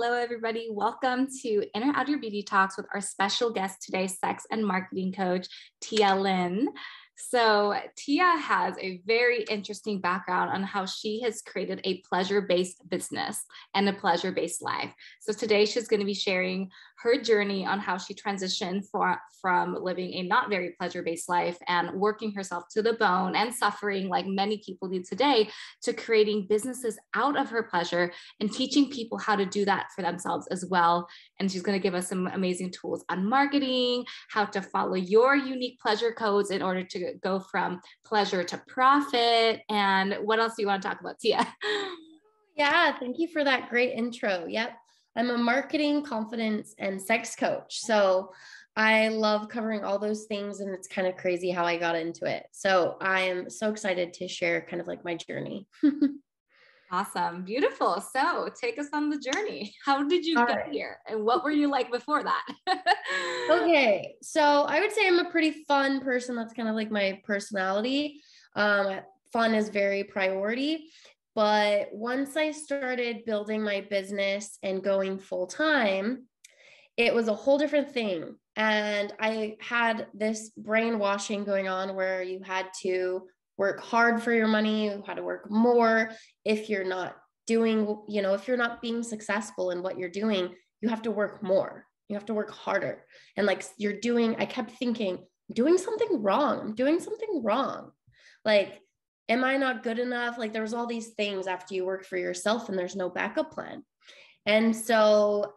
Hello, everybody. Welcome to In or Out Your Beauty Talks with our special guest today, sex and marketing coach, Tia Lynn. So Tia has a very interesting background on how she has created a pleasure-based business and a pleasure-based life. So today she's going to be sharing her journey on how she transitioned from living a not very pleasure-based life and working herself to the bone and suffering like many people do today to creating businesses out of her pleasure and teaching people how to do that for themselves as well. And she's going to give us some amazing tools on marketing, how to follow your unique pleasure codes in order to go from pleasure to profit. And what else do you want to talk about, Tia? Yeah, thank you for that great intro. Yep. I'm a marketing, confidence, and sex coach. So I love covering all those things, and it's kind of crazy how I got into it. So I am so excited to share kind of like my journey. Awesome. Beautiful. So take us on the journey. How did you get here? And what were you like before that? Okay. So I would say I'm a pretty fun person. That's kind of like my personality. Fun is very priority. But once I started building my business and going full time, it was a whole different thing. And I had this brainwashing going on where you had to work hard for your money, you had to work more. If you're not doing, if you're not being successful in what you're doing, you have to work more. You have to work harder. And like I kept thinking, I'm doing something wrong. I'm doing something wrong. Like, am I not good enough? Like there was all these things after you work for yourself and there's no backup plan. And so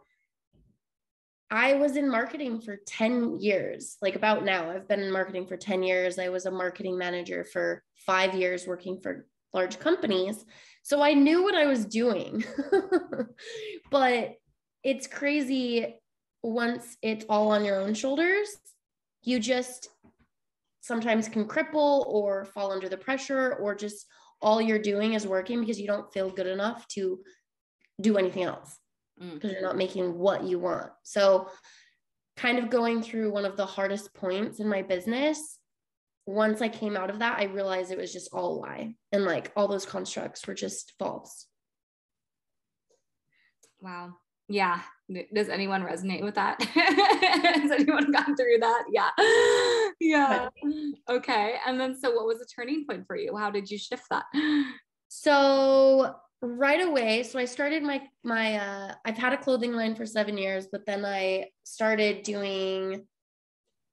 I was in marketing for 10 years, like about now. I've been in marketing for 10 years. I was a marketing manager for 5 years working for large companies. So I knew what I was doing. But it's crazy once it's all on your own shoulders. You just sometimes can cripple or fall under the pressure, or just all you're doing is working because you don't feel good enough to do anything else. Because you're not making what you want. So kind of going through one of the hardest points in my business, once I came out of that, I realized it was just all a lie. And like all those constructs were just false. Wow. Yeah. Does anyone resonate with that? Has anyone gone through that? Yeah. Yeah. Okay. And then, so what was the turning point for you? How did you shift that? So right away, so I started I've had a clothing line for 7 years, but then I started doing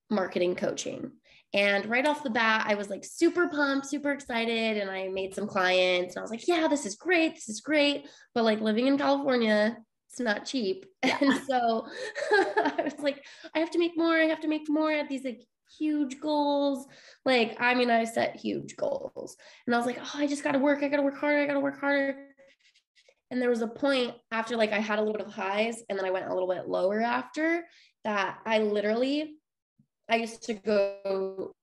marketing coaching. And right off the bat, I was like super pumped, super excited. And I made some clients and I was like, yeah, this is great. This is great. But like living in California, it's not cheap. Yeah. And so I was like, I have to make more. I have to make more. I had these like huge goals. Like, I mean, I set huge goals and I was like, oh, I just got to work. I got to work harder. I got to work harder. And there was a point after like I had a little bit of highs and then I went a little bit lower after that. I used to go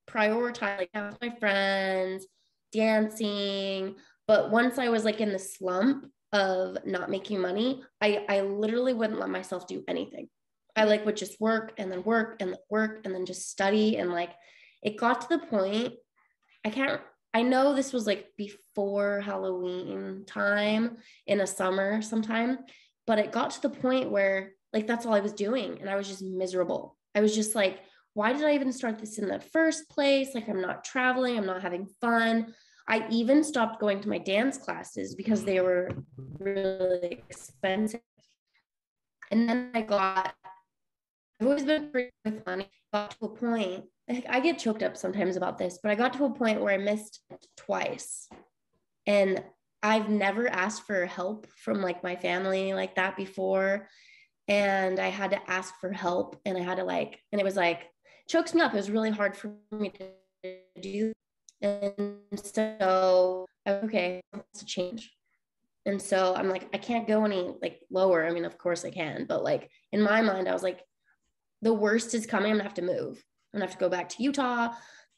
prioritize like with my friends, dancing. But once I was like in the slump of not making money, I literally wouldn't let myself do anything. I like would just work and then work and then work and then just study. And like, it got to the point, I know this was like before Halloween time in a summer sometime, but it got to the point where like, that's all I was doing. And I was just miserable. I was just like, why did I even start this in the first place? Like, I'm not traveling. I'm not having fun. I even stopped going to my dance classes because they were really expensive. And then I've always been pretty with money. Got to a point, I get choked up sometimes about this, but I got to a point where I missed twice. And I've never asked for help from like my family like that before. And I had to ask for help and I had to and it was like, chokes me up. It was really hard for me to do. And so, okay, to change. And so I'm like, I can't go any like lower. I mean, of course I can, but like in my mind, I was like, the worst is coming. I'm gonna have to move. I'm gonna have to go back to Utah,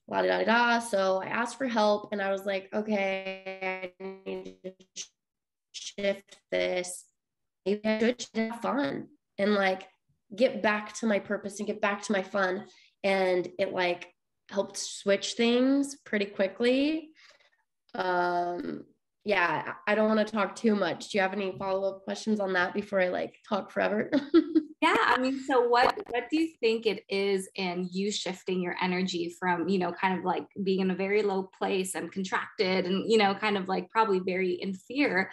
la da da da. So I asked for help and I was like, okay, I need to shift this. Maybe I should have fun and like get back to my purpose and get back to my fun. And it like helped switch things pretty quickly. yeah, I don't want to talk too much. Do you have any follow-up questions on that before I like talk forever? Yeah, I mean, so what do you think it is in you shifting your energy from, kind of like being in a very low place and contracted and, kind of like probably very in fear.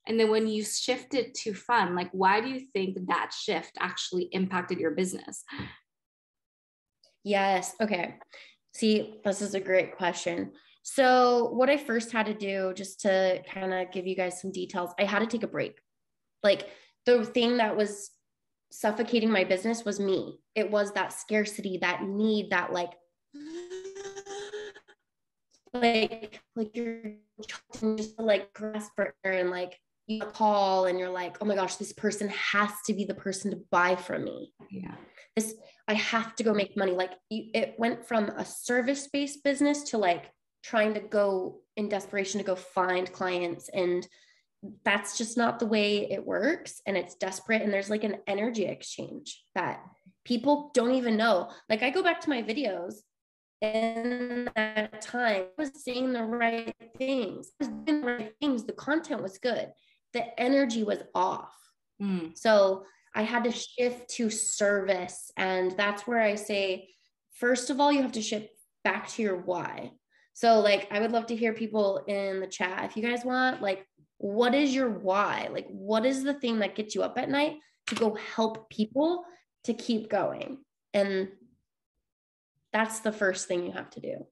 And then when you shifted to fun, like why do you think that shift actually impacted your business? Yes. Okay. See, this is a great question. So, what I first had to do, just to kind of give you guys some details, I had to take a break. Like, the thing that was suffocating my business was me. It was that scarcity, that need, that like you're just to like grasp for air, and like you call and you're like, oh my gosh, this person has to be the person to buy from me. Yeah. This, I have to go make money. Like it went from a service-based business to like trying to go in desperation to go find clients. And that's just not the way it works. And it's desperate. And there's like an energy exchange that people don't even know. Like I go back to my videos, in that time, I was saying the right things. I was doing the right things. The content was good. The energy was off. So I had to shift to service. And that's where I say, first of all, you have to shift back to your why. So like, I would love to hear people in the chat. If you guys want, like, what is your why? Like, what is the thing that gets you up at night to go help people to keep going? And that's the first thing you have to do.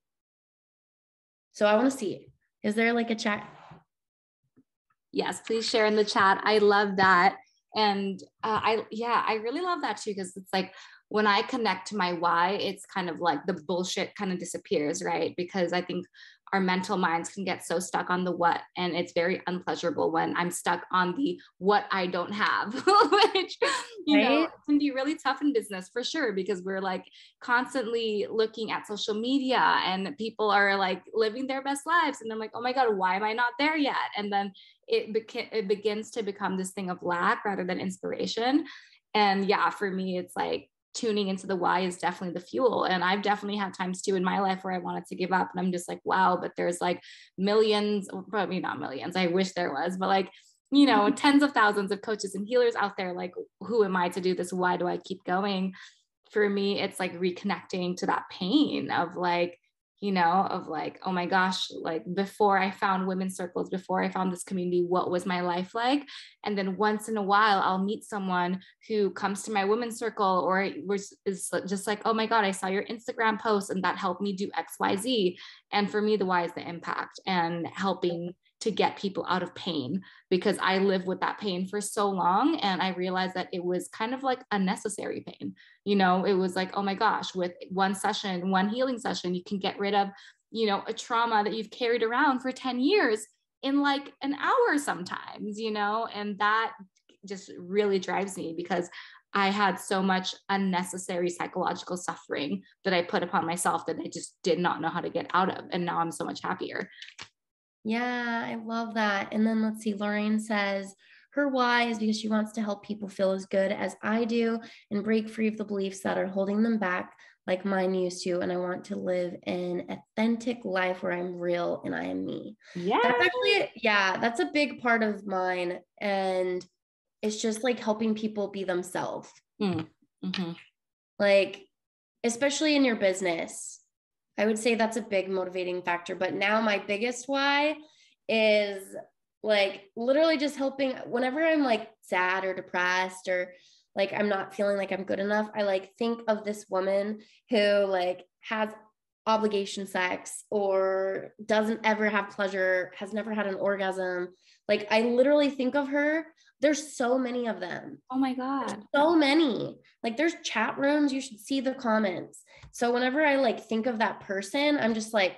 So I want to see, is there like a chat? Yes, please share in the chat. I love that. And I really love that too, because it's like when I connect to my why, it's kind of like the bullshit kind of disappears, right? Because I think our mental minds can get so stuck on the what, and it's very unpleasurable when I'm stuck on the what I don't have, which, can be really tough in business for sure, because we're like constantly looking at social media and people are like living their best lives. And I'm like, oh my God, why am I not there yet? And then it begins to become this thing of lack rather than inspiration. And yeah, for me, it's like tuning into the why is definitely the fuel. And I've definitely had times too in my life where I wanted to give up, and I'm just like, wow, but there's like millions, probably not millions, I wish there was, but like, tens of thousands of coaches and healers out there. Like, who am I to do this? Why do I keep going? For me, it's like reconnecting to that pain of like, oh my gosh, like before I found women's circles, before I found this community, what was my life like? And then once in a while, I'll meet someone who comes to my women's circle or is just like, oh my God, I saw your Instagram post and that helped me do XYZ. And for me, the why is the impact and helping to get people out of pain, because I lived with that pain for so long. And I realized that it was kind of like unnecessary pain. It was like, oh my gosh, with one session, one healing session, you can get rid of, a trauma that you've carried around for 10 years in like an hour sometimes, and that just really drives me, because I had so much unnecessary psychological suffering that I put upon myself that I just did not know how to get out of. And now I'm so much happier. Yeah, I love that. And then let's see, Lorraine says her why is because she wants to help people feel as good as I do and break free of the beliefs that are holding them back like mine used to. And I want to live an authentic life where I'm real and I am me. Yeah. That's actually, that's a big part of mine. And it's just like helping people be themselves. Mm-hmm. Like, especially in your business. I would say that's a big motivating factor. But now my biggest why is like literally just helping whenever I'm like sad or depressed or like I'm not feeling like I'm good enough. I like think of this woman who like has obligation sex or doesn't ever have pleasure, has never had an orgasm. Like I literally think of her. There's so many of them. Oh my God. There's so many. Like there's chat rooms. You should see the comments. So whenever I like think of that person, I'm just like,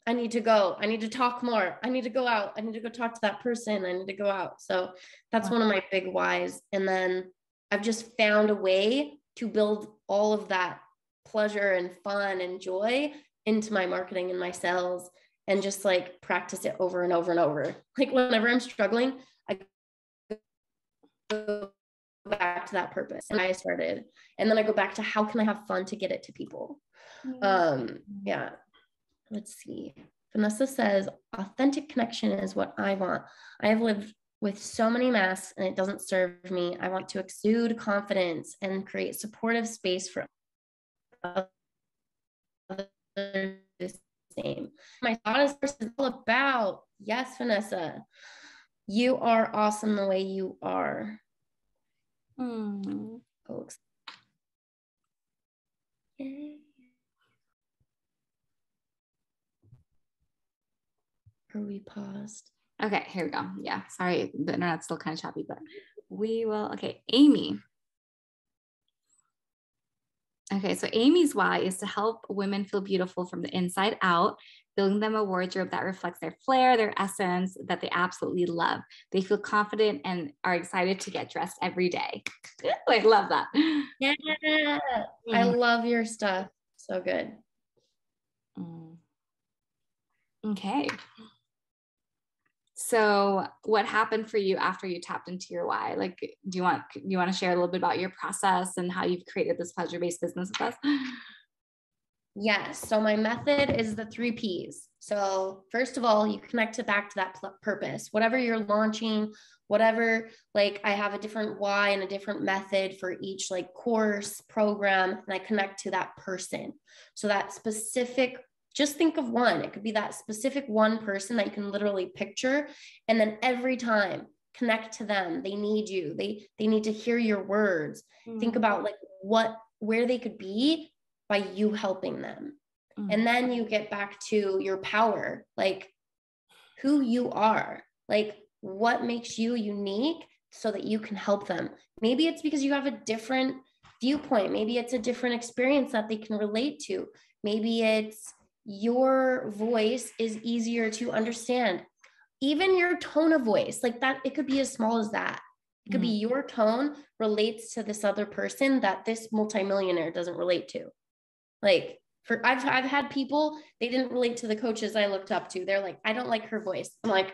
I need to go. I need to talk more. I need to go out. I need to go talk to that person. I need to go out. So that's one of my big whys. And then I've just found a way to build all of that pleasure and fun and joy into my marketing and my sales and just like practice it over and over and over. Like whenever I'm struggling, I go back to that purpose and I started, and then I go back to how can I have fun to get it to people. Yeah, let's see. Vanessa says, authentic connection is what I want. I have lived with so many masks and it doesn't serve me. I want to exude confidence and create supportive space for others the same. My thought is all about, yes, Vanessa, you are awesome the way you are. Folks. Yay. Are we paused? Okay, here we go. Yeah, sorry, the internet's still kind of choppy, but we will. Okay, Amy. Okay, so Amy's why is to help women feel beautiful from the inside out, building them a wardrobe that reflects their flair, their essence, that they absolutely love. They feel confident and are excited to get dressed every day. I love that. Yeah, I love your stuff. So good. Okay. So what happened for you after you tapped into your why? Like, do you want to share a little bit about your process and how you've created this pleasure-based business with us? Yes. So my method is the 3 Ps. So first of all, you connect it back to that purpose, whatever you're launching, whatever, like I have a different why and a different method for each like course program. And I connect to that person. So that specific, just think of one, it could be that specific one person that you can literally picture. And then every time connect to them. They need you. They need to hear your words. Think about like where they could be by you helping them. And then you get back to your power, like who you are, like what makes you unique so that you can help them. Maybe it's because you have a different viewpoint. Maybe it's a different experience that they can relate to. Maybe it's your voice is easier to understand. Even your tone of voice, like that, it could be as small as that. It could be your tone relates to this other person that this multimillionaire doesn't relate to. Like I've had people, they didn't relate to the coaches I looked up to. They're like, I don't like her voice. I'm like,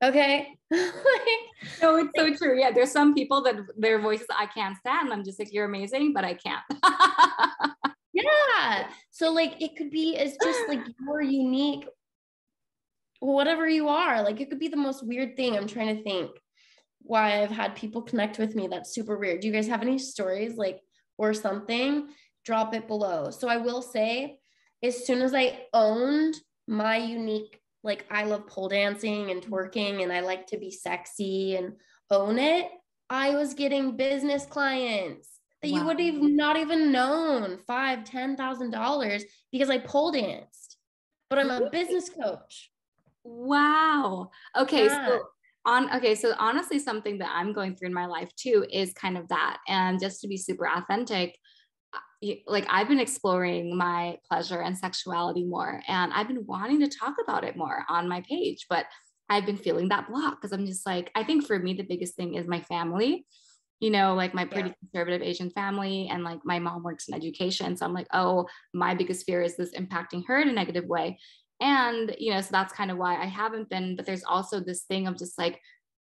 okay. No, it's so true. Yeah, there's some people that their voices I can't stand. I'm just like, you're amazing, but I can't. Yeah. So like it could be, it's just like your unique, whatever you are. Like it could be the most weird thing. I'm trying to think why I've had people connect with me. That's super weird. Do you guys have any stories like or something? Drop it below. So I will say, as soon as I owned my unique, like I love pole dancing and twerking and I like to be sexy and own it, I was getting business clients that you would have not even known $5,000-$10,000 because I pole danced, but I'm a business coach. Wow. Okay. Yeah. So honestly, something that I'm going through in my life too is kind of that. And just to be super authentic, like I've been exploring my pleasure and sexuality more, and I've been wanting to talk about it more on my page, but I've been feeling that block because I'm just like, I think for me, the biggest thing is my family, like my pretty conservative Asian family, and like my mom works in education. So I'm like, oh, my biggest fear is this impacting her in a negative way. And, so that's kind of why I haven't been, but there's also this thing of just like,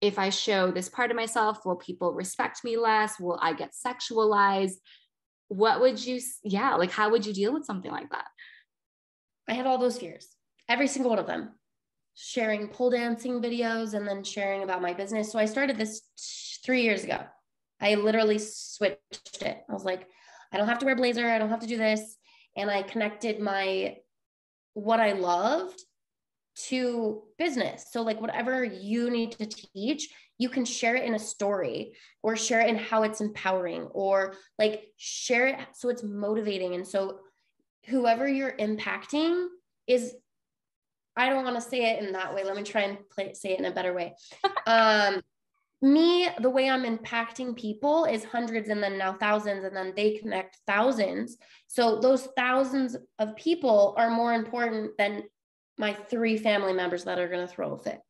if I show this part of myself, will people respect me less? Will I get sexualized? What would you, like, how would you deal with something like that? I had all those fears, every single one of them, sharing pole dancing videos and then sharing about my business. So I started this 3 years ago. I literally switched it. I was like, I don't have to wear a blazer. I don't have to do this. And I connected what I loved to business. So like whatever you need to teach, you can share it in a story or share it in how it's empowering or like share it so it's motivating. And so whoever you're impacting is, I don't want to say it in that way. Let me try and say it in a better way. The way I'm impacting people is hundreds and then now thousands, and then they connect thousands. So those thousands of people are more important than my 3 family members that are going to throw a fit.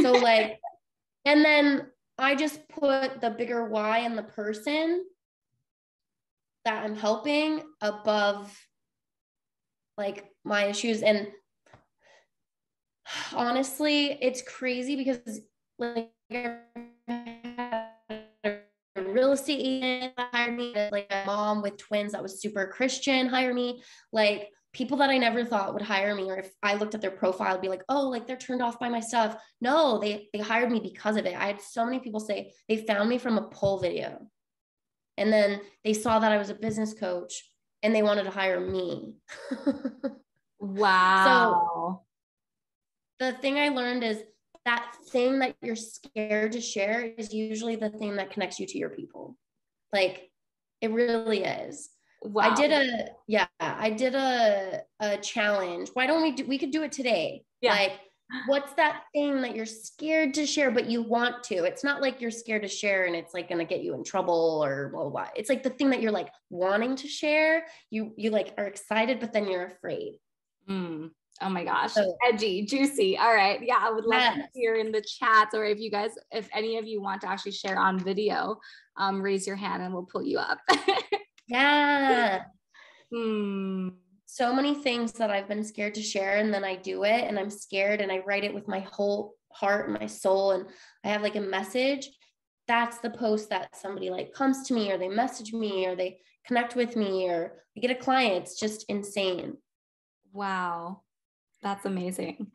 So like, and then I just put the bigger why and the person that I'm helping above like my issues. And honestly, it's crazy because like a real estate agent hired me, like a mom with twins that was super Christian hired me, like people that I never thought would hire me, or if I looked at their profile, be like, oh, like they're turned off by my stuff. No, they hired me because of it. I had so many people say they found me from a poll video. And then they saw that I was a business coach and they wanted to hire me. Wow. So the thing I learned is that thing that you're scared to share is usually the thing that connects you to your people. Like, it really is. Wow. I did a challenge. Why don't we could do it today. Yeah. Like, what's that thing that you're scared to share, but you want to? It's not like you're scared to share and it's like going to get you in trouble or blah, blah, blah. It's like the thing that you're like wanting to share. You like are excited, but then you're afraid. Oh my gosh. So, edgy, juicy. All right. Yeah. I would love to hear in the chats, or if any of you want to actually share on video, raise your hand and we'll pull you up. Yeah. So many things that I've been scared to share, and then I do it and I'm scared and I write it with my whole heart and my soul. And I have like a message. That's the post that somebody like comes to me, or they message me, or they connect with me, or I get a client. It's just insane. Wow. That's amazing.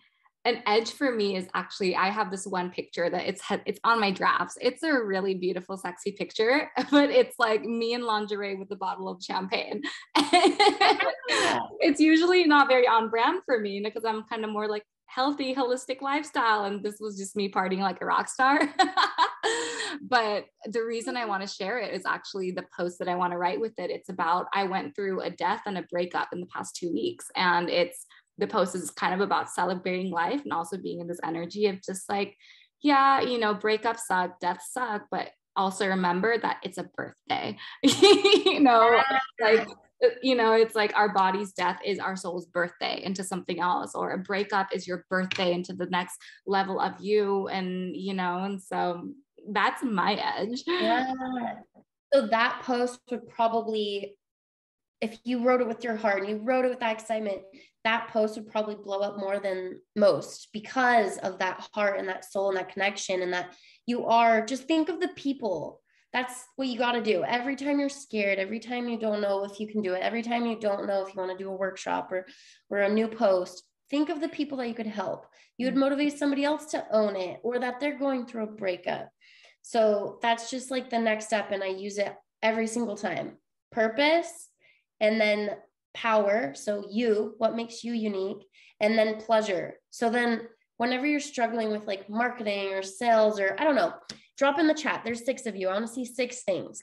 An edge for me is actually, I have this one picture that it's on my drafts. It's a really beautiful, sexy picture, but it's like me in lingerie with a bottle of champagne. It's usually not very on brand for me because I'm kind of more like healthy, holistic lifestyle. And this was just me partying like a rock star. But the reason I want to share it is actually the post that I want to write with it. It's about, I went through a death and a breakup in the past 2 weeks. And the post is kind of about celebrating life and also being in this energy of just like, yeah, breakups suck, deaths suck, but also remember that it's a birthday, it's like our body's death is our soul's birthday into something else, or a breakup is your birthday into the next level of you. And so that's my edge. Yeah. So that post would probably, if you wrote it with your heart and you wrote it with that excitement, that post would probably blow up more than most because of that heart and that soul and that connection, and that you are, just think of the people. That's what you got to do. Every time you're scared, every time you don't know if you can do it, every time you don't know if you want to do a workshop or a new post, think of the people that you could help. You would motivate somebody else to own it, or that they're going through a breakup. So that's just like the next step. And I use it every single time. Purpose, and then power. So what makes you unique, and then pleasure. So then whenever you're struggling with like marketing or sales, or I don't know, drop in the chat. There's 6 of you. I want to see 6 things.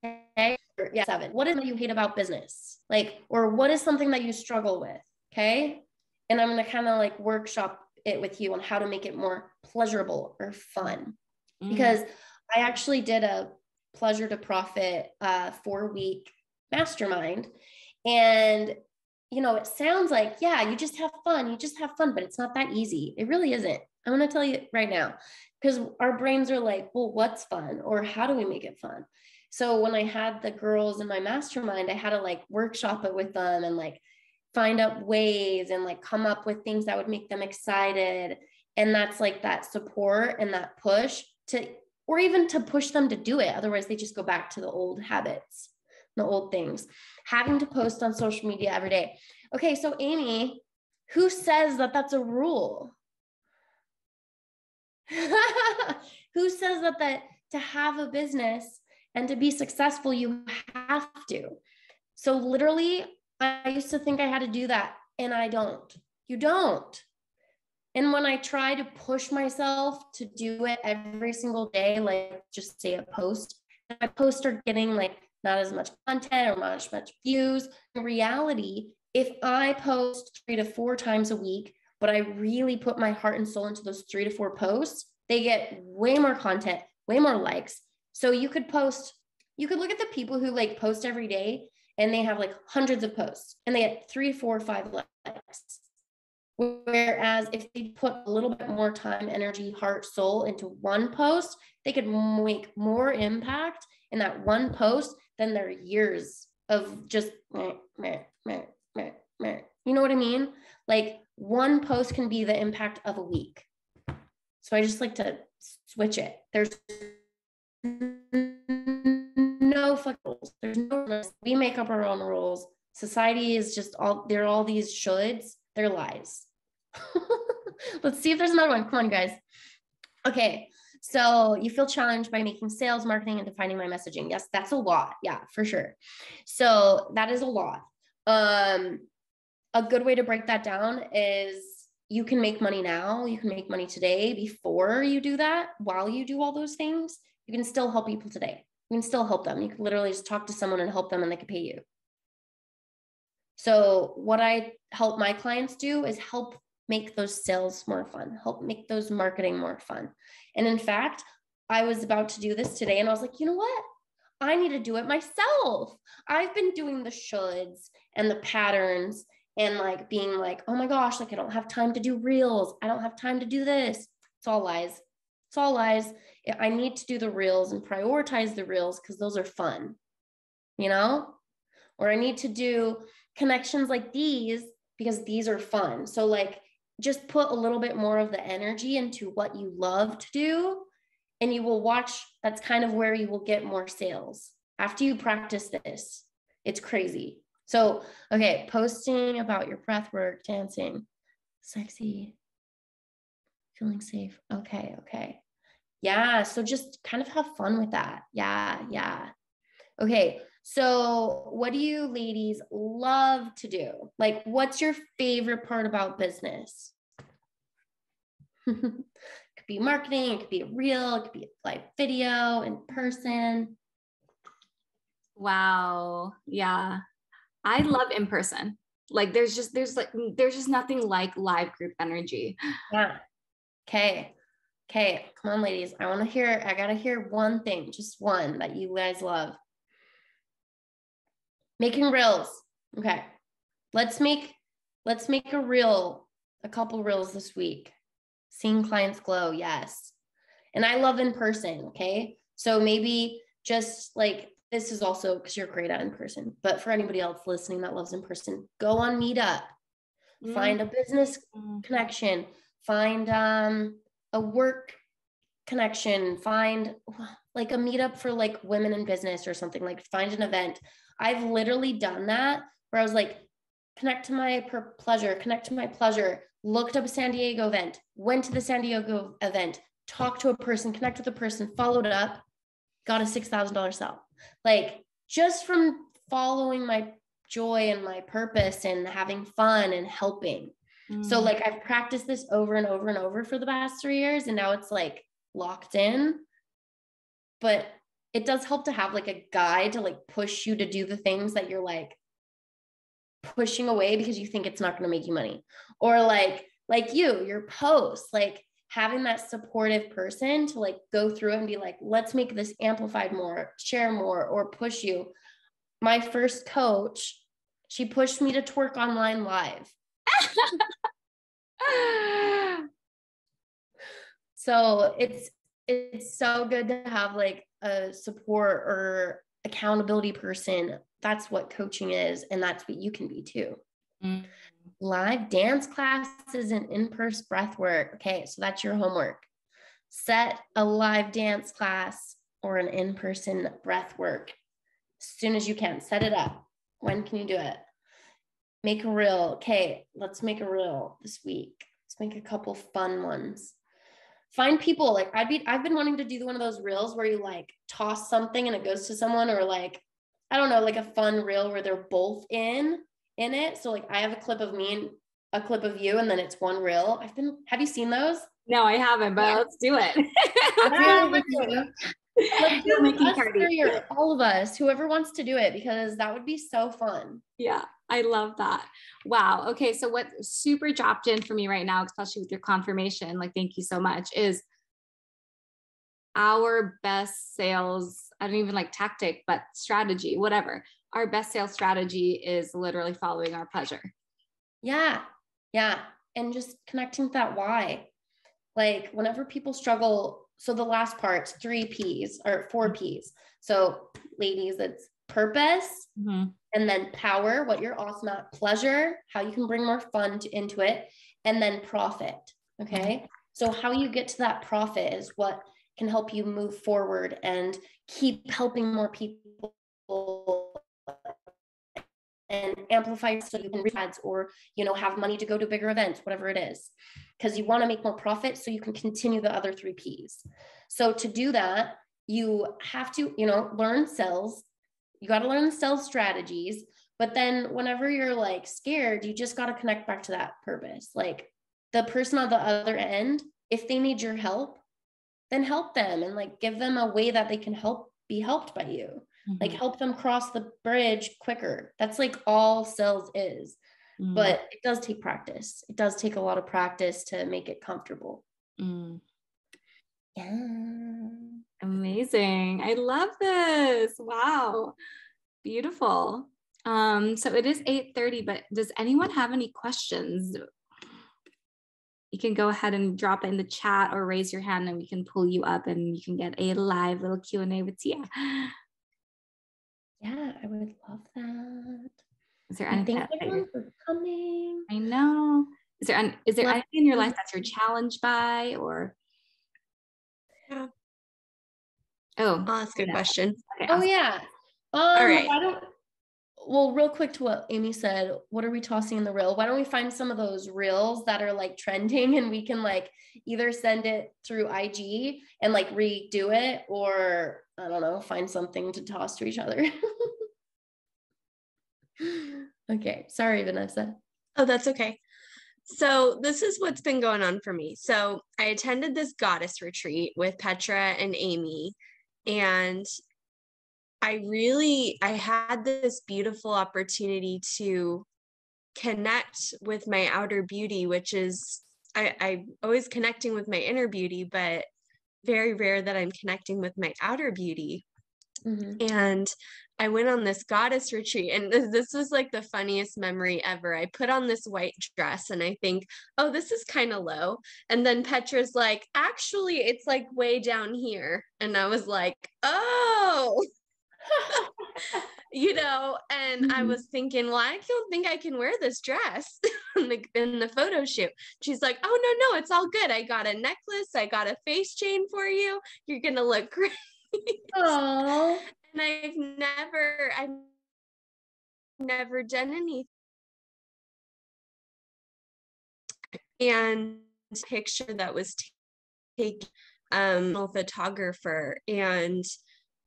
Okay. Yeah, 7. What is it you hate about business? Like, or what is something that you struggle with? Okay. And I'm going to kind of like workshop it with you on how to make it more pleasurable or fun. Because I actually did a pleasure to profit 4-week mastermind. And, it sounds like, yeah, you just have fun, but it's not that easy. It really isn't. I'm going to tell you right now, because our brains are like, well, what's fun? Or how do we make it fun? So when I had the girls in my mastermind, I had to like workshop it with them and like find out ways and like come up with things that would make them excited. And that's like that support and that push or even to push them to do it. Otherwise they just go back to the old habits, the old things. Having to post on social media every day. Okay. So Amy, who says that that's a rule? Who says that to have a business and to be successful, you have to? So literally I used to think I had to do that, and I don't. You don't. And when I try to push myself to do it every single day, like just say a post, my posts are getting like not as much content or not as much views. In reality, if I post 3 to 4 times a week, but I really put my heart and soul into those 3 to 4 posts, they get way more content, way more likes. So you could look at the people who like post every day, and they have like hundreds of posts and they get 3, 4, 5 likes. Whereas if they put a little bit more time, energy, heart, soul into one post, they could make more impact in that one post than their years of just, you know what I mean? Like one post can be the impact of a week. So I just like to switch it. There's no fucking rules. There's no rules. We make up our own rules. Society is just they're all these shoulds. They're lies. Let's see if there's another one. Come on, guys. Okay. So you feel challenged by making sales, marketing, and defining my messaging. Yes, that's a lot. Yeah, for sure. So that is a lot. A good way to break that down is you can make money now. You can make money today before you do that. While you do all those things, you can still help people today. You can still help them. You can literally just talk to someone and help them and they can pay you. So what I help my clients do is help make those sales more fun, help make those marketing more fun. And in fact, I was about to do this today and I was like, you know what? I need to do it myself. I've been doing the shoulds and the patterns and like being like, oh my gosh, like I don't have time to do reels. I don't have time to do this. It's all lies. It's all lies. I need to do the reels and prioritize the reels because those are fun, you know? Or I need to do connections like these because these are fun. So like just put a little bit more of the energy into what you love to do and you will watch. That's kind of where you will get more sales after you practice this. It's crazy. So, okay, posting about your breath work, dancing, sexy, feeling safe. Okay. Yeah, so just kind of have fun with that. Yeah. Okay, so what do you ladies love to do? Like, what's your favorite part about business? It could be marketing, it could be a reel, it could be a live video, in person. Wow. Yeah. I love in person. Like there's just nothing like live group energy. Yeah. Okay. Come on, ladies. I gotta hear one thing, just one that you guys love. Making reels. Okay. Let's make a reel, a couple reels this week. Seeing clients glow. Yes. And I love in person. Okay. So maybe just like, this is also because you're great at in person, but for anybody else listening that loves in person, go on Meetup, find a business connection, find a work connection, find like a meetup for like women in business or something, like find an event. I've literally done that where I was like, connect to my pleasure, looked up a San Diego event, went to the San Diego event, talked to a person, connect with a person, followed up, got a $6,000 sale. Like just from following my joy and my purpose and having fun and helping. So like I've practiced this over and over and over for the past 3 years and now it's like locked in, but it does help to have like a guide to like push you to do the things that you're like pushing away because you think it's not going to make you money, or like your posts, like having that supportive person to like go through it and be like, let's make this amplified more, share more, or push you. My first coach, she pushed me to twerk online live. So it's so good to have like a support or accountability person. That's what coaching is. And that's what you can be too. Live dance classes and in-person breath work. Okay, so that's your homework. Set a live dance class or an in-person breath work as soon as you can. Set it up. When can you do it? Make a reel. Okay, let's make a reel this week. Let's make a couple fun ones. Find people. Like I've been wanting to do one of those reels where you like toss something and it goes to someone, or like, I don't know, like a fun reel where they're both in it. So like I have a clip of me and a clip of you, and then it's one reel. Have you seen those? No, I haven't, but let's do it. Let's do us, all of us, whoever wants to do it, because that would be so fun. Yeah, I love that. Wow. Okay. So what super dropped in for me right now, especially with your confirmation, like, thank you so much, is our best sales, I don't even like tactic, but strategy, whatever. Our best sales strategy is literally following our pleasure. Yeah. And just connecting with that why. Like whenever people struggle, so the last part's 3 P's or 4 P's. So ladies, it's purpose, and then power, what you're awesome at, pleasure, how you can bring more fun into it, and then profit. Okay. So how you get to that profit is what can help you move forward and keep helping more people and amplify so you can reach ads or, you know, have money to go to bigger events, whatever it is, because you want to make more profit so you can continue the other 3 Ps. So to do that, you have to, you know, learn sales. You got to learn the sales strategies. But then whenever you're like scared, you just got to connect back to that purpose. Like the person on the other end, if they need your help, then help them and like give them a way that they can be helped by you. Like help them cross the bridge quicker. That's like all sales is. But it does take practice. It does take a lot of practice to make it comfortable. Yeah. Amazing. I love this. Wow. Beautiful. So it is 8:30, but does anyone have any questions? You can go ahead and drop it in the chat or raise your hand and we can pull you up and you can get a live little Q&A with Tia. Yeah, I would love that. Is there anything? Thank everyone for coming. I know. Is there anything in your life that you're challenged by or? Yeah. Oh, I'll ask a question. Okay, oh yeah. All right. Well, real quick to what Amy said, what are we tossing in the reel? Why don't we find some of those reels that are like trending and we can like either send it through IG and like redo it, or I don't know, find something to toss to each other. Okay. Sorry, Vanessa. Oh, that's okay. So this is what's been going on for me. So I attended this goddess retreat with Petra and Amy, and I had this beautiful opportunity to connect with my outer beauty, which is, I'm always connecting with my inner beauty, but very rare that I'm connecting with my outer beauty. And I went on this goddess retreat, and this was like the funniest memory ever. I put on this white dress and I think, oh, this is kind of low. And then Petra's like, actually, it's like way down here. And I was like, oh, you know, and I was thinking, well, I don't think I can wear this dress in the photo shoot. She's like, oh, no, it's all good. I got a necklace. I got a face chain for you. You're going to look great. Oh. And I've never done anything. And picture that was taken, a photographer, and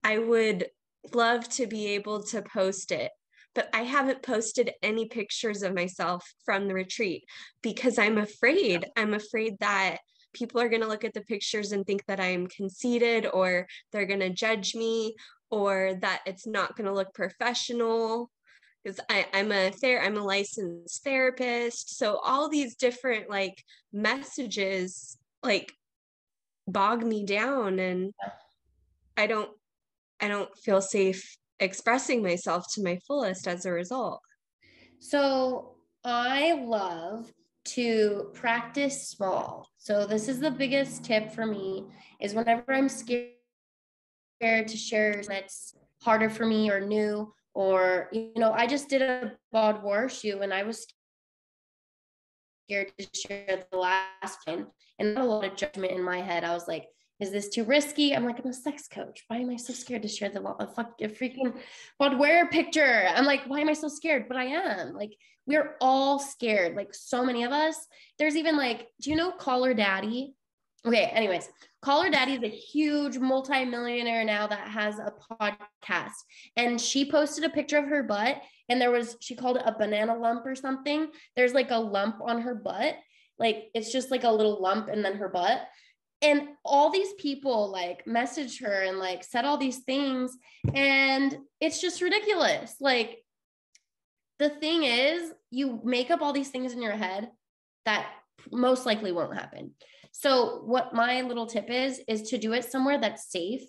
I would love to be able to post it, but I haven't posted any pictures of myself from the retreat because I'm afraid that people are going to look at the pictures and think that I'm conceited, or they're going to judge me, or that it's not going to look professional, because I'm a licensed therapist. So all these different like messages like bog me down, and I don't feel safe expressing myself to my fullest as a result. So I love to practice small. So this is the biggest tip for me, is whenever I'm scared to share that's harder for me or new, or, you know, I just did a boudoir shoot and I was scared to share the last one, and a lot of judgment in my head. I was like, is this too risky? I'm like, I'm a sex coach. Why am I so scared to share a freaking boudoir picture? I'm like, why am I so scared? But I am. Like, we're all scared. Like, so many of us. There's even like, do you know Call Her Daddy? Okay, anyways, Call Her Daddy is a huge multi-millionaire now that has a podcast. And she posted a picture of her butt, and she called it a banana lump or something. There's like a lump on her butt. Like, it's just like a little lump and then her butt. And all these people like messaged her and like said all these things, and it's just ridiculous. Like, the thing is, you make up all these things in your head that most likely won't happen. So what my little tip is to do it somewhere that's safe,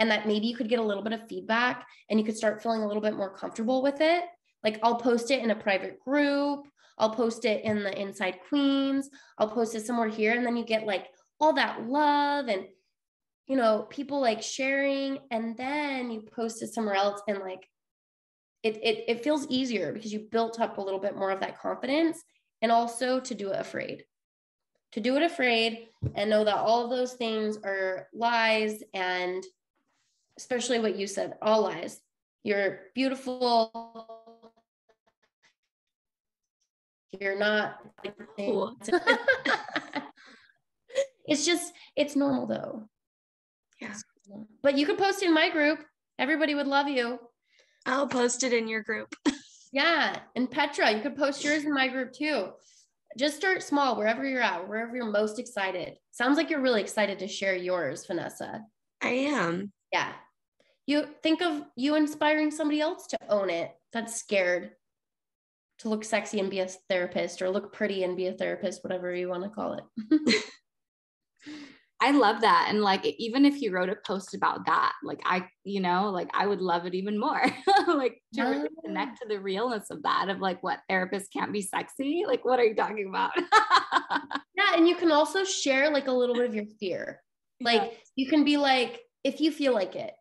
and that maybe you could get a little bit of feedback and you could start feeling a little bit more comfortable with it. Like, I'll post it in a private group. I'll post it in the Inside Queens. I'll post it somewhere here. And then you get like all that love and, you know, people like sharing, and then you post it somewhere else, and like it feels easier because you built up a little bit more of that confidence. And also to do it afraid and know that all of those things are lies, and especially what you said, all lies. You're beautiful. You're not. Cool. It's normal though. Yeah. But you could post in my group. Everybody would love you. I'll post it in your group. Yeah. And Petra, you could post yours in my group too. Just start small, wherever you're at, wherever you're most excited. Sounds like you're really excited to share yours, Vanessa. I am. Yeah. You think of you inspiring somebody else to own it that's scared to look sexy and be a therapist, or look pretty and be a therapist, whatever you want to call it. I love that. And like, even if you wrote a post about that, like I would love it even more. Like to really connect to the realness of that, of like, what, therapists can't be sexy? Like, what are you talking about? Yeah. And you can also share like a little bit of your fear. Like you can be like, if you feel like it,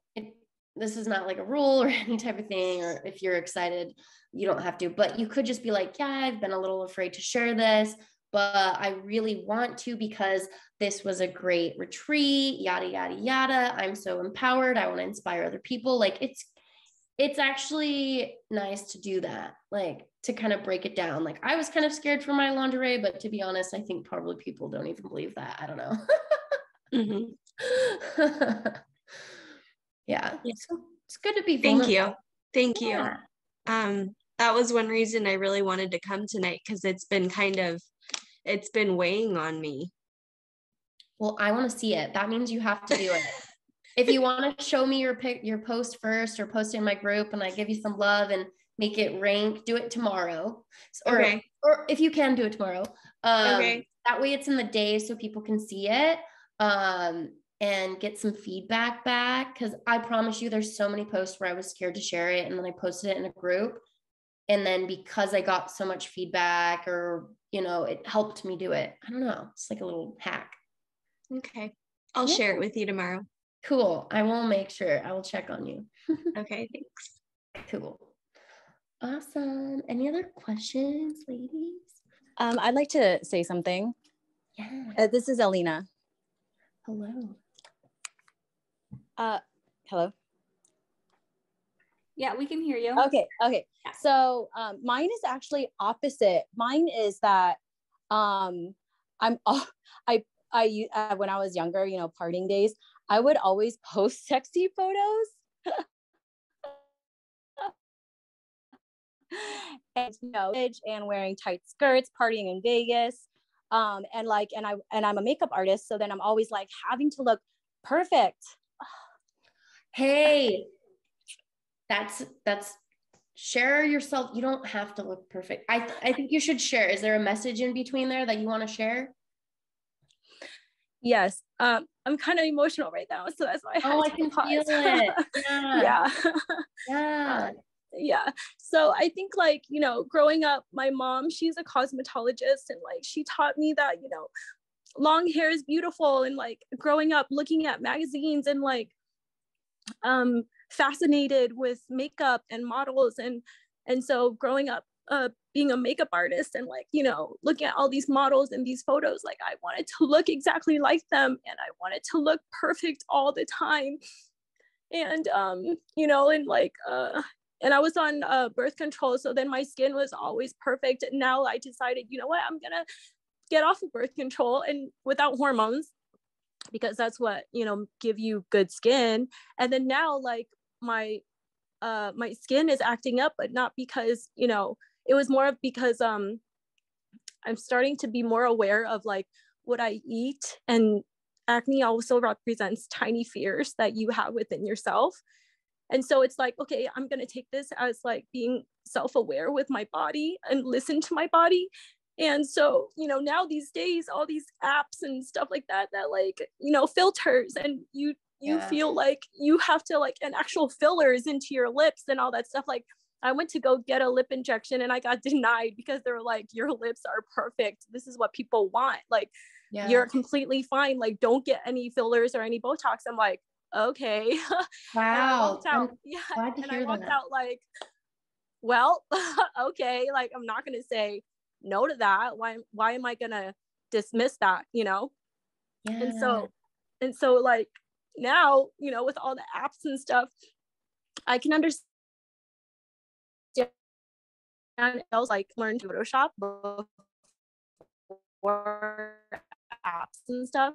this is not like a rule or any type of thing, or if you're excited, you don't have to, but you could just be like, yeah, I've been a little afraid to share this, but I really want to because this was a great retreat, yada, yada, yada. I'm so empowered. I want to inspire other people. Like it's actually nice to do that, like to kind of break it down. Like I was kind of scared for my lingerie, but to be honest, I think probably people don't even believe that. I don't know. Mm-hmm. Yeah. So it's good to be vulnerable. Thank you. Yeah. That was one reason I really wanted to come tonight, because it's been weighing on me. Well, I want to see it. That means you have to do it. If you want to show me your post first, or post it in my group and I give you some love and make it rank, do it tomorrow. Okay. Or if you can, do it tomorrow. Okay. That way it's in the day so people can see it. And get some feedback back. Cause I promise you there's so many posts where I was scared to share it, and then I posted it in a group. And then because I got so much feedback, or, it helped me do it. I don't know. It's like a little hack. Okay. I'll share it with you tomorrow. Cool. I will make sure. I will check on you. Okay. Thanks. Cool. Awesome. Any other questions, ladies? I'd like to say something. Yeah. This is Alina. Hello. Hello. Yeah, we can hear you. Okay. Yeah. So mine is actually opposite. Mine is that when I was younger, partying days, I would always post sexy photos. And wearing tight skirts, partying in Vegas. And I'm a makeup artist, so then I'm always like having to look perfect. Hey, that's share yourself. You don't have to look perfect. I think you should share. Is there a message in between there that you want to share? Yes. I'm kind of emotional right now, so that's why I can feel it. Yeah. So I think growing up, my mom, she's a cosmetologist, and she taught me that, long hair is beautiful. And growing up looking at magazines and fascinated with makeup and models. And so growing up, being a makeup artist and looking at all these models and these photos, I wanted to look exactly like them, and I wanted to look perfect all the time. And and I was on birth control, so then my skin was always perfect. And now I decided, I'm gonna get off of birth control and without hormones, because that's what give you good skin. And then now my skin is acting up, but not because it was more because I'm starting to be more aware of what I eat. And acne also represents tiny fears that you have within yourself. And so it's okay, I'm going to take this as being self-aware with my body and listen to my body. And so, now these days, all these apps and stuff like that filters, and you feel like you have to and actual fillers into your lips and all that stuff. I went to go get a lip injection and I got denied because they were your lips are perfect. This is what people want. You're completely fine. Don't get any fillers or any Botox. I'm okay. Wow. And I walked out well, okay. I'm not going to say no to that. Why am I going to dismiss that, Yeah. And so now, with all the apps and stuff, I can understand else like learn Photoshop before apps and stuff.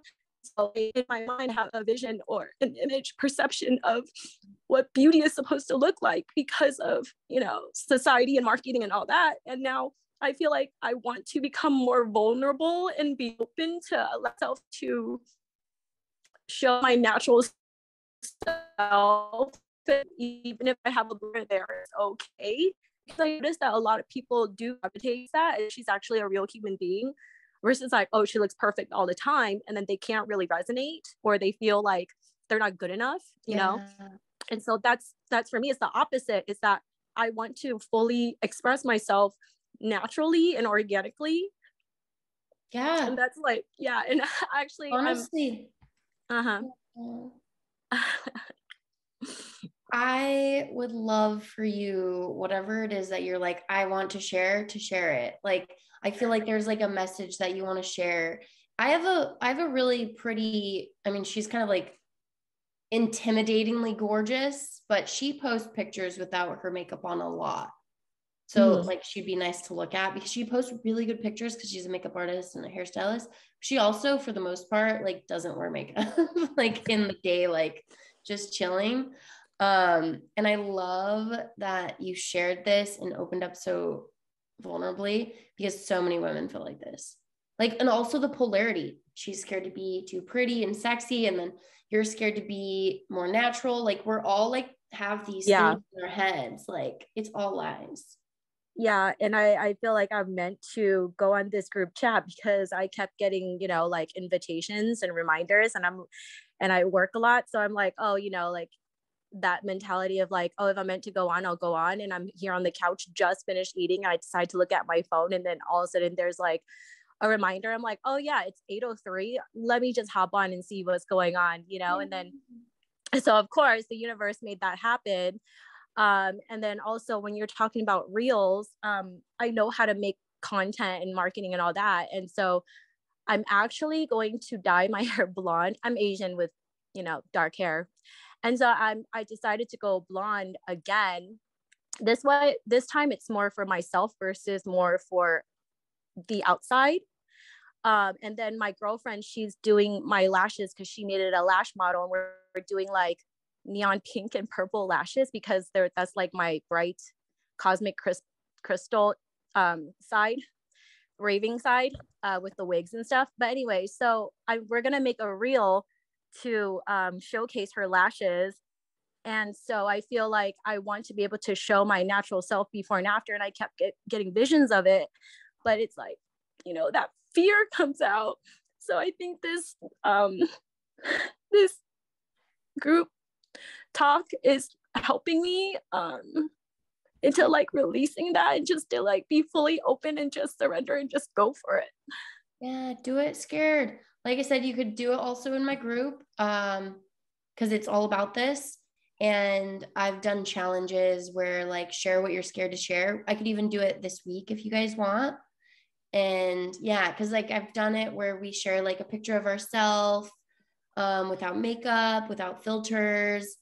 So in my mind, I have a vision or an image perception of what beauty is supposed to look like because of, you know, society and marketing and all that. And now I feel like I want to become more vulnerable and be open to myself to show my natural self. Even if I have a blur there, it's okay. Because I noticed that a lot of people do gravitate that, and she's actually a real human being, versus like, oh, she looks perfect all the time, and then they can't really resonate, or they feel like they're not good enough, you know. And so that's for me, it's the opposite, is that I want to fully express myself naturally and organically. Yeah. And that's like, yeah. And actually, honestly, I would love for you, whatever it is that you're like, I want to share it. Like, I feel like there's like a message that you want to share. I have a really pretty, I mean, she's kind of like intimidatingly gorgeous, but she posts pictures without her makeup on a lot. So like, she'd be nice to look at because she posts really good pictures because she's a makeup artist and a hairstylist. She also, for the most part, like doesn't wear makeup like in the day, like just chilling. And I love that you shared this and opened up so vulnerably, because so many women feel like this. Like, and also the polarity. She's scared to be too pretty and sexy, and then you're scared to be more natural. Like, we're all like have these things in our heads. Like, it's all lies. Yeah. And I feel like I'm meant to go on this group chat because I kept getting, you know, like invitations and reminders, and I work a lot. So I'm like, oh, you know, like that mentality of like, oh, if I'm meant to go on, I'll go on. And I'm here on the couch, just finished eating. And I decide to look at my phone. And then all of a sudden there's like a reminder. I'm like, oh yeah, it's 8:03. Let me just hop on and see what's going on, you know? And then, so of course the universe made that happen. And then also when you're talking about reels, I know how to make content and marketing and all that. And so I'm actually going to dye my hair blonde. I'm Asian with, you know, dark hair. And so I decided to go blonde again. This time it's more for myself versus more for the outside. And then my girlfriend, she's doing my lashes because she needed a lash model, and we're doing like neon pink and purple lashes because that's like my bright cosmic crystal side, raving side, with the wigs and stuff. But anyway, so we're gonna make a reel to showcase her lashes. And so I feel like I want to be able to show my natural self before and after. And I kept getting visions of it, but it's like, you know, that fear comes out. So I think this this group talk is helping me into like releasing that, and just to like be fully open and just surrender and just go for it. Yeah, do it scared. Like I said, you could do it also in my group, because it's all about this. And I've done challenges where like share what you're scared to share. I could even do it this week if you guys want. And yeah, because like I've done it where we share like a picture of ourselves without makeup, without filters.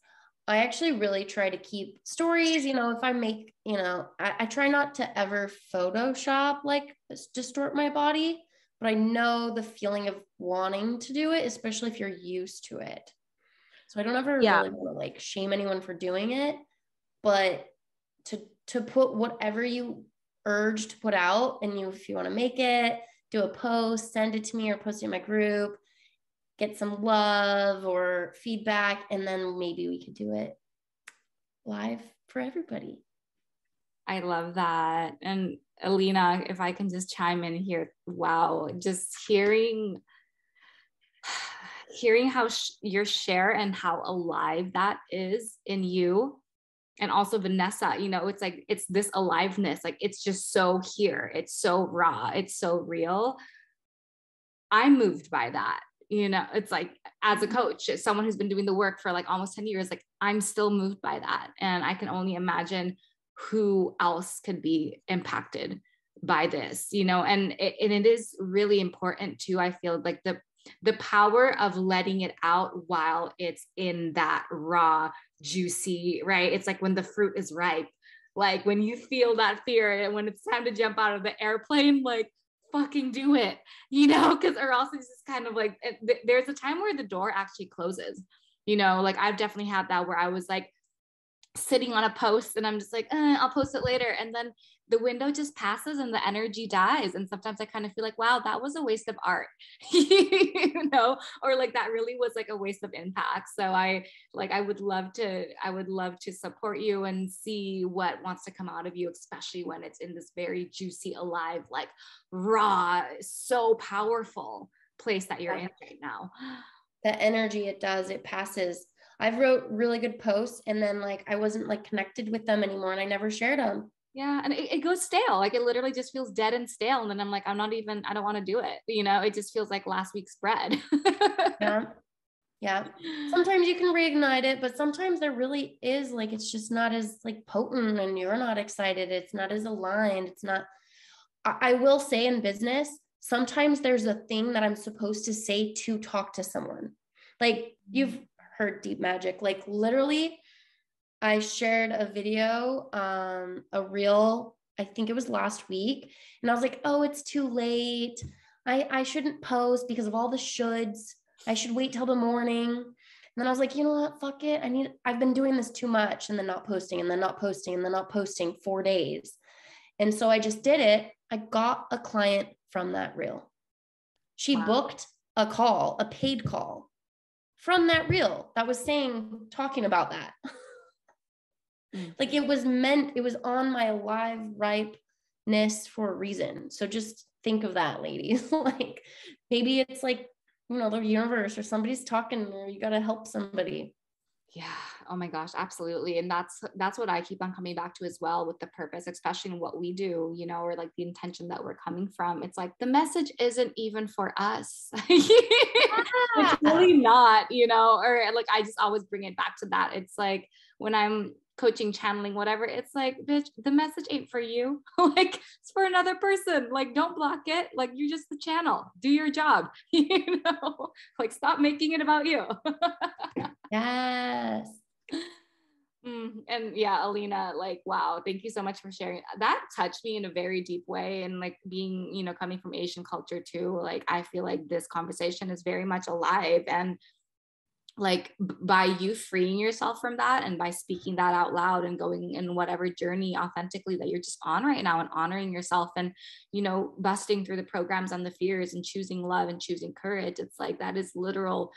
I actually really try to keep stories, you know, if I make, you know, I try not to ever Photoshop, like distort my body, but I know the feeling of wanting to do it, especially if you're used to it. So I don't ever really want to like shame anyone for doing it, but to put whatever you urge to put out, and if you want to make it, do a post, send it to me or post it in my group, get some love or feedback, and then maybe we could do it live for everybody. I love that. And Alina, if I can just chime in here, wow, just hearing how your share and how alive that is in you. And also Vanessa, you know, it's like, it's this aliveness, like it's just so here, it's so raw, it's so real. I'm moved by that. You know, it's like, as a coach, as someone who's been doing the work for like almost 10 years, like I'm still moved by that. And I can only imagine who else could be impacted by this, you know, and it is really important too. I feel like the power of letting it out while it's in that raw, juicy, right? It's like when the fruit is ripe, Like when you feel that fear and when it's time to jump out of the airplane, like fucking do it, you know, because or else it's just kind of like there's a time where the door actually closes, you know, like I've definitely had that where I was like sitting on a post and I'm just like, I'll post it later. And then the window just passes and the energy dies. And sometimes I kind of feel like, wow, that was a waste of art, you know, or like that really was like a waste of impact. So I would love to support you and see what wants to come out of you, especially when it's in this very juicy, alive, like raw, so powerful place that you're in right now. The energy it does, it passes. I've wrote really good posts and then like I wasn't like connected with them anymore and I never shared them. Yeah. And it goes stale. Like it literally just feels dead and stale. And then I'm like, I don't want to do it. You know, it just feels like last week's bread. Yeah. Yeah. Sometimes you can reignite it, but sometimes there really is like, it's just not as like potent and you're not excited. It's not as aligned. It's not, I will say in business, sometimes there's a thing that I'm supposed to say to talk to someone. Like you've heard deep magic, like literally I shared a video, a reel, I think it was last week. And I was like, oh, it's too late. I shouldn't post because of all the shoulds. I should wait till the morning. And then I was like, you know what? Fuck it. I've been doing this too much and then not posting and then not posting and then not posting 4 days. And so I just did it. I got a client from that reel. She booked a call, a paid call from that reel that was talking about that. Like it was on my live ripeness for a reason. So just think of that, ladies. Like maybe it's like, you know, the universe or somebody's talking or you got to help somebody. Yeah. Oh my gosh. Absolutely. And that's what I keep on coming back to as well with the purpose, especially in what we do, you know, or like the intention that we're coming from. It's like the message isn't even for us. It's really not, you know, or like, I just always bring it back to that. It's like when I'm coaching, channeling, whatever, it's like, bitch, the message ain't for you. Like it's for another person. Like, don't block it. Like you're just the channel, do your job, you know, like stop making it about you. Yes. And yeah, Alina, like, wow, thank you so much for sharing. That touched me in a very deep way. And like being, you know, coming from Asian culture too, like, I feel like this conversation is very much alive. And like by you freeing yourself from that and by speaking that out loud and going in whatever journey authentically that you're just on right now and honoring yourself and, you know, busting through the programs and the fears and choosing love and choosing courage. It's like, that is literal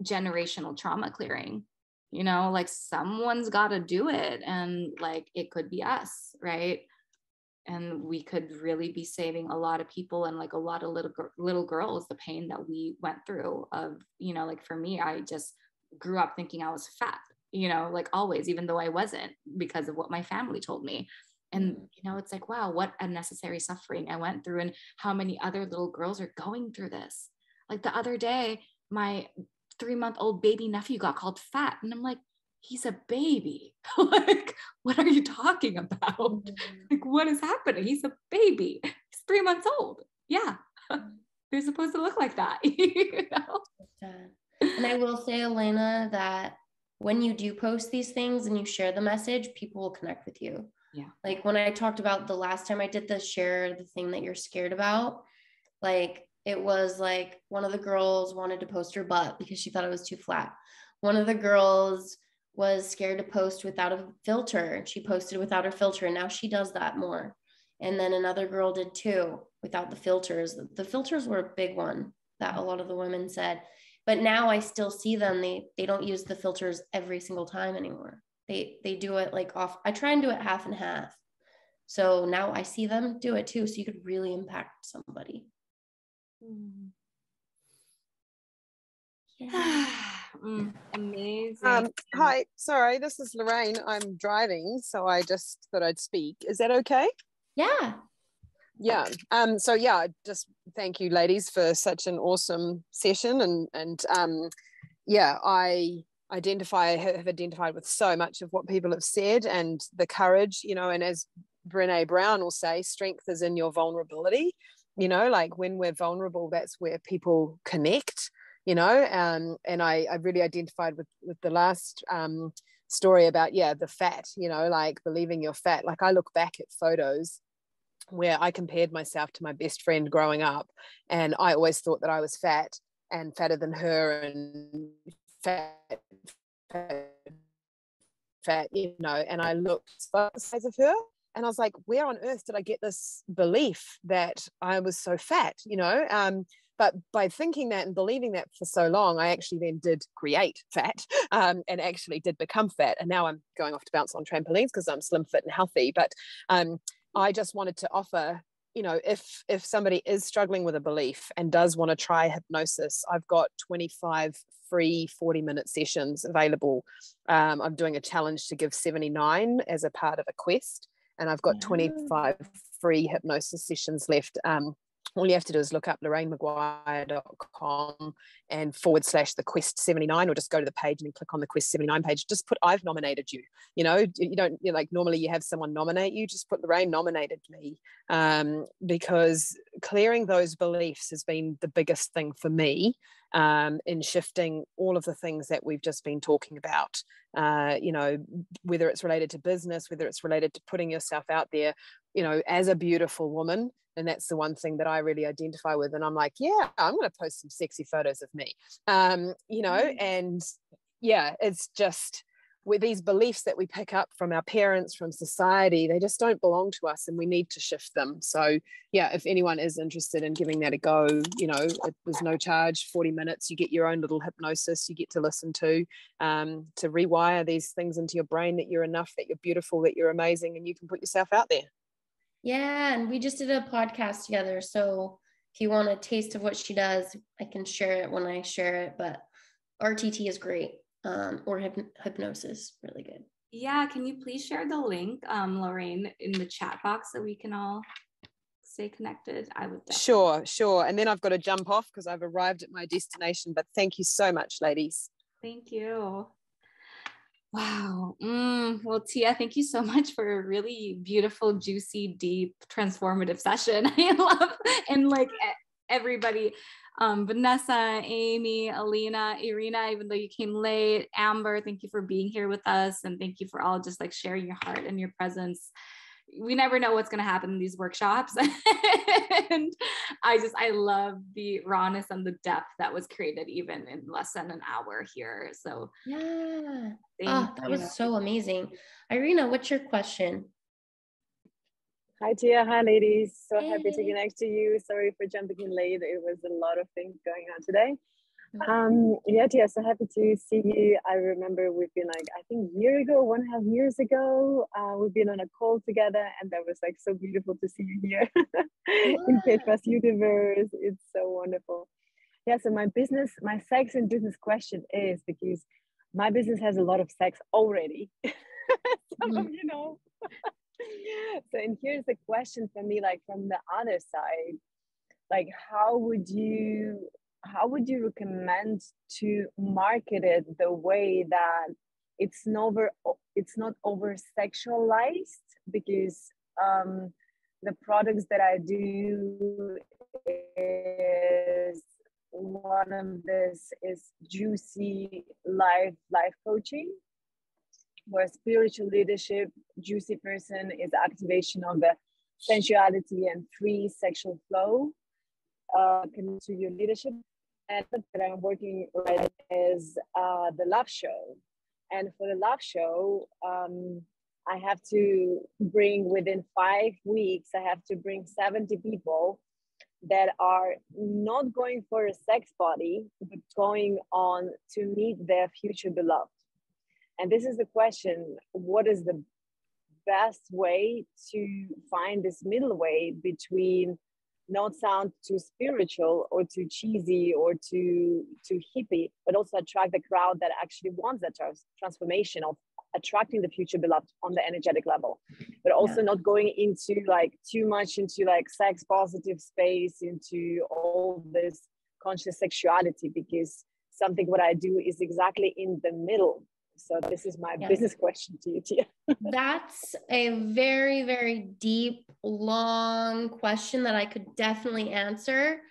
generational trauma clearing, you know, like someone's got to do it. And like, it could be us, right? And we could really be saving a lot of people and like a lot of little girls, the pain that we went through of, you know, like for me, I just grew up thinking I was fat, you know, like always, even though I wasn't, because of what my family told me. And, you know, it's like, wow, what unnecessary suffering I went through and how many other little girls are going through this. Like the other day, my 3-month-old baby nephew got called fat. And I'm like, he's a baby. Like, what are you talking about? Like, what is happening? He's a baby. He's 3 months old. Yeah. They're supposed to look like that. You know? And I will say, Elena, that when you do post these things and you share the message, people will connect with you. Yeah. Like when I talked about the last time I did the share the thing that you're scared about, like it was like one of the girls wanted to post her butt because she thought it was too flat. One of the girls was scared to post without a filter. She posted without her filter and now she does that more. And then another girl did too without the filters. The filters were a big one that a lot of the women said, but now I still see them. They don't use the filters every single time anymore. They do it like off. I try and do it half and half. So now I see them do it too. So you could really impact somebody. Yeah. Amazing. Hi, sorry, this is Lorraine. I'm driving, so I just thought I'd speak. Is that okay? Yeah. Yeah. So yeah, just thank you, ladies, for such an awesome session. And yeah, I have identified with so much of what people have said and the courage, you know, and as Brene Brown will say, strength is in your vulnerability. You know, like when we're vulnerable, that's where people connect. You know, and I really identified with the last story about, the fat, like believing you're fat. Like I look back at photos where I compared myself to my best friend growing up, and I always thought that I was fat and fatter than her, and fat, and I looked the size of her, and I was like, where on earth did I get this belief that I was so fat, but by thinking that and believing that for so long, I actually then did create fat, and actually did become fat. And now I'm going off to bounce on trampolines because I'm slim, fit, and healthy. But I just wanted to offer, if somebody is struggling with a belief and does want to try hypnosis, I've got 25 free 40-minute sessions available. I'm doing a challenge to give 79 as a part of a quest, and I've got 25 free hypnosis sessions left. All you have to do is look up lorrainemcguire.com and / the quest 79, or just go to the page and then click on the quest 79 page. Just put, I've nominated you. You don't, like normally you have someone nominate you, just put Lorraine nominated me, because clearing those beliefs has been the biggest thing for me, in shifting all of the things that we've just been talking about, whether it's related to business, whether it's related to putting yourself out there, as a beautiful woman. And that's the one thing that I really identify with. And I'm like, yeah, I'm going to post some sexy photos of me, and it's just with these beliefs that we pick up from our parents, from society, they just don't belong to us, and we need to shift them. So if anyone is interested in giving that a go, there's no charge, 40 minutes, you get your own little hypnosis you get to listen to rewire these things into your brain, that you're enough, that you're beautiful, that you're amazing, and you can put yourself out there. Yeah, and we just did a podcast together, so if you want a taste of what she does, I can share it when I share it, but RTT is great, or hypnosis, really good. Yeah, can you please share the link, Lorraine, in the chat box so we can all stay connected? I would definitely. Sure. And then I've got to jump off because I've arrived at my destination, but thank you so much, ladies. Thank you. Wow. Well, Tia, thank you so much for a really beautiful, juicy, deep, transformative session. I love, and like everybody, Vanessa, Amy, Alina, Irina, even though you came late, Amber, thank you for being here with us. And thank you for all just like sharing your heart and your presence. We never know what's going to happen in these workshops. And I love the rawness and the depth that was created even in less than an hour here. So yeah. That was so amazing. Irina, what's your question? Hi, Tia. Hi, ladies. So happy to connect to you. Sorry for jumping in late. It was a lot of things going on today. Tia, so happy to see you. I remember we've been like, I think a year ago, 1.5 years ago, we've been on a call together, and that was like so beautiful to see you here in Petra's universe. It's so wonderful. Yeah, so my sex and business question is, because my business has a lot of sex already. So, and here's the question for me, like from the other side, like how would you recommend to market it the way that it's not over sexualized? Because the products that I do is, one of this is juicy life coaching, where spiritual leadership, juicy person is activation of the sensuality and free sexual flow to your leadership. And that I'm working right is the love show. And for the love show, I have to bring, within 5 weeks, I have to bring 70 people that are not going for a sex body, but going on to meet their future beloved. And this is the question: what is the best way to find this middle way between not sound too spiritual or too cheesy or too hippie, but also attract the crowd that actually wants that transformation of attracting the future beloved on the energetic level, but also not going into like too much into like sex positive space, into all this conscious sexuality, because something what I do is exactly in the middle. So this is my business question to you, Tia. That's a very, very deep, long question that I could definitely answer.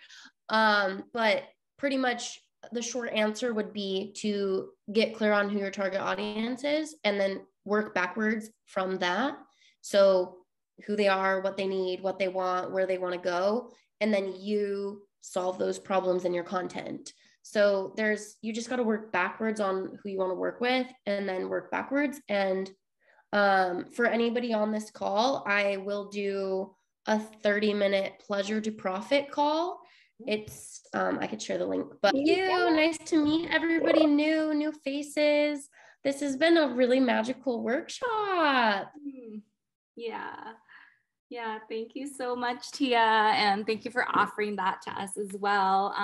But pretty much the short answer would be to get clear on who your target audience is and then work backwards from that. So who they are, what they need, what they want, where they want to go, and then you solve those problems in your content. So you just got to work backwards on who you want to work with and then work backwards. And for anybody on this call, I will do a 30-minute pleasure to profit call. It's I could share the link, but nice to meet everybody new faces. This has been a really magical workshop. Yeah, thank you so much, Tia, and thank you for offering that to us as well.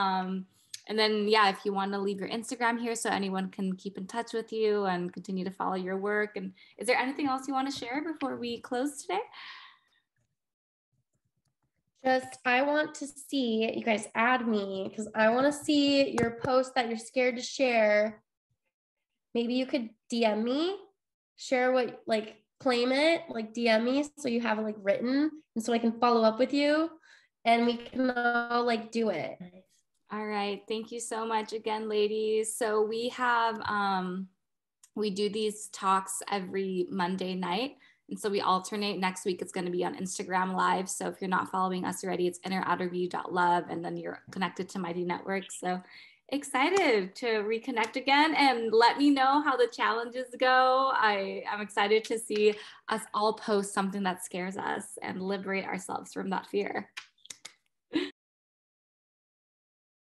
And then, yeah, if you want to leave your Instagram here so anyone can keep in touch with you and continue to follow your work. And is there anything else you want to share before we close today? I want to see, you guys add me because I want to see your post that you're scared to share. Maybe you could DM me, share what, like, claim it, like DM me so you have it like written and so I can follow up with you and we can all like do it. All right. Thank you so much again, ladies. So we have, we do these talks every Monday night. And so we alternate. Next week, it's going to be on Instagram Live. So if you're not following us already, it's innerouterview.love, and then you're connected to Mighty Network. So excited to reconnect again, and let me know how the challenges go. I'm excited to see us all post something that scares us and liberate ourselves from that fear.